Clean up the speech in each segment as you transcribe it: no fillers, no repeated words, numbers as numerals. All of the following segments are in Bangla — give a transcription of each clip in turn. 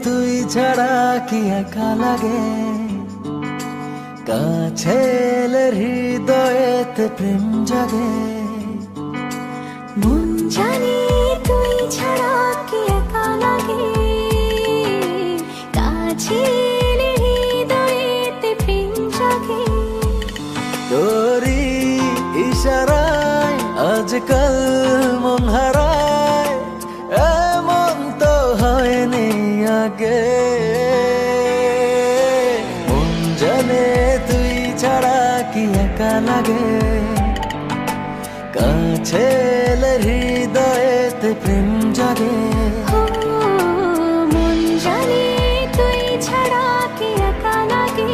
তুই ছাড়া কি একা লাগে, কাছে এলে হৃদয়েতে প্রেম জাগে। মন জানি তুই ছাড়া কি একা লাগে, কাছে এলে হৃদয়েতে প্রেম জাগে। তোরি ইশারায় আজকাল মন হারায়, এমন তো হয়নি আগে। মন জানে তুই ছাড়া কি একা লাগে, কাছে এলে হৃদয়েতে প্রেম জাগে। ও মন জানি তুই ছাড়া কি একা লাগে,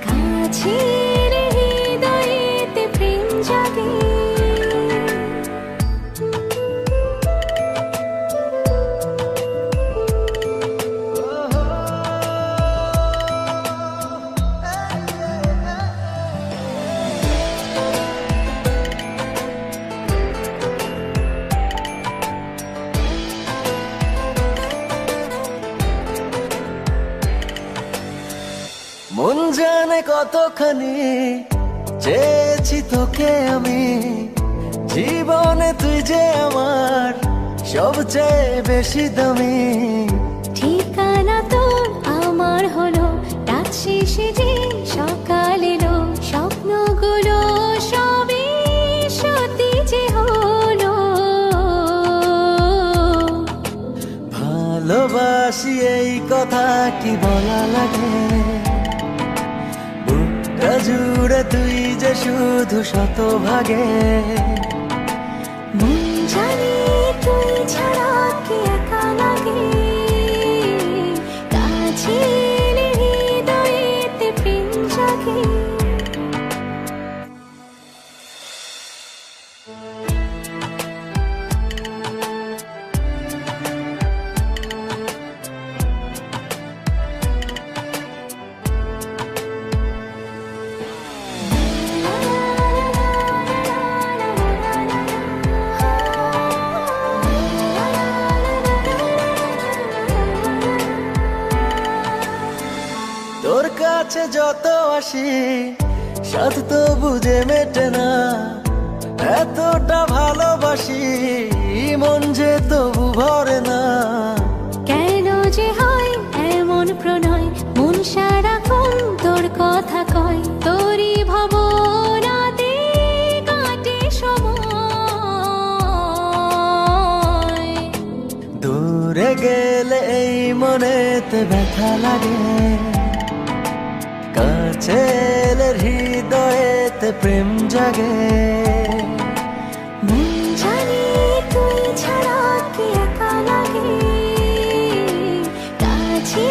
কাছে এলে হৃদয়েতে প্রেম জাগে। মন জানে কতখানি চেয়েছি তোকে আমি, জীবনে তুই যে আমার সবচেয়ে বেশি দামি। ঠিকানা তোর আমার হলো, রাত শেষে যে সকাল এলো, স্বপ্নগুলো সবই সত্যি যে হলো। ভালোবাসি এই কথা কি বলা লাগে, বুকটা জুড়ে তুই যে শুধু শতভাগে। মন জানি তুই ছাড়া কি একা লাগে, কাছে এলে হৃদয়েতে প্রেম জাগে। তোর কাছে যত আসি সাথ তো বুঝে মেটে না, এতটা ভালোবাসি মন যে তবু ভরে না। কেন যে হয় এমন প্রণয়, মন সারাক্ষণ তোর কথা কয়, তোরই ভাবনাতে কাটে সময়। দূরে গেলে এই মনেতে ব্যথা লাগে, কাছে এলে হৃদয়েতে প্রেম জাগে। মন জানি তুই ছাড়া কি একা লাগে, কাছে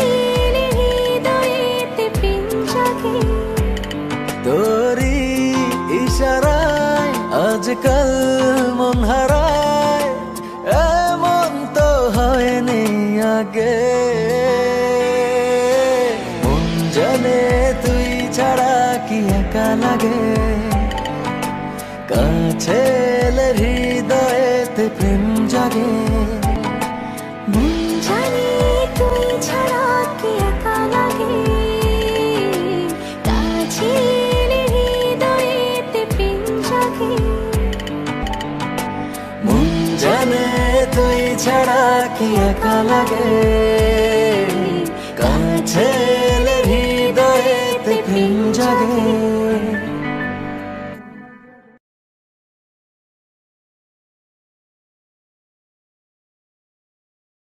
এলে হৃদয়েতে প্রেম জাগে। তোরি ইশারায় আজকাল মন হারায়, এমন তো হয়নি আগে। মন জানে তুই ছাড়া কি একা লাগে, কাছে এলে হৃদয়েতে প্রেম জাগে। মন জানি তুই ছাড়া কি একা লাগে, কাছে এলে হৃদয়েতে প্রেম জাগে। মন জানে তুই ছাড়া কি একা লাগে, কাছে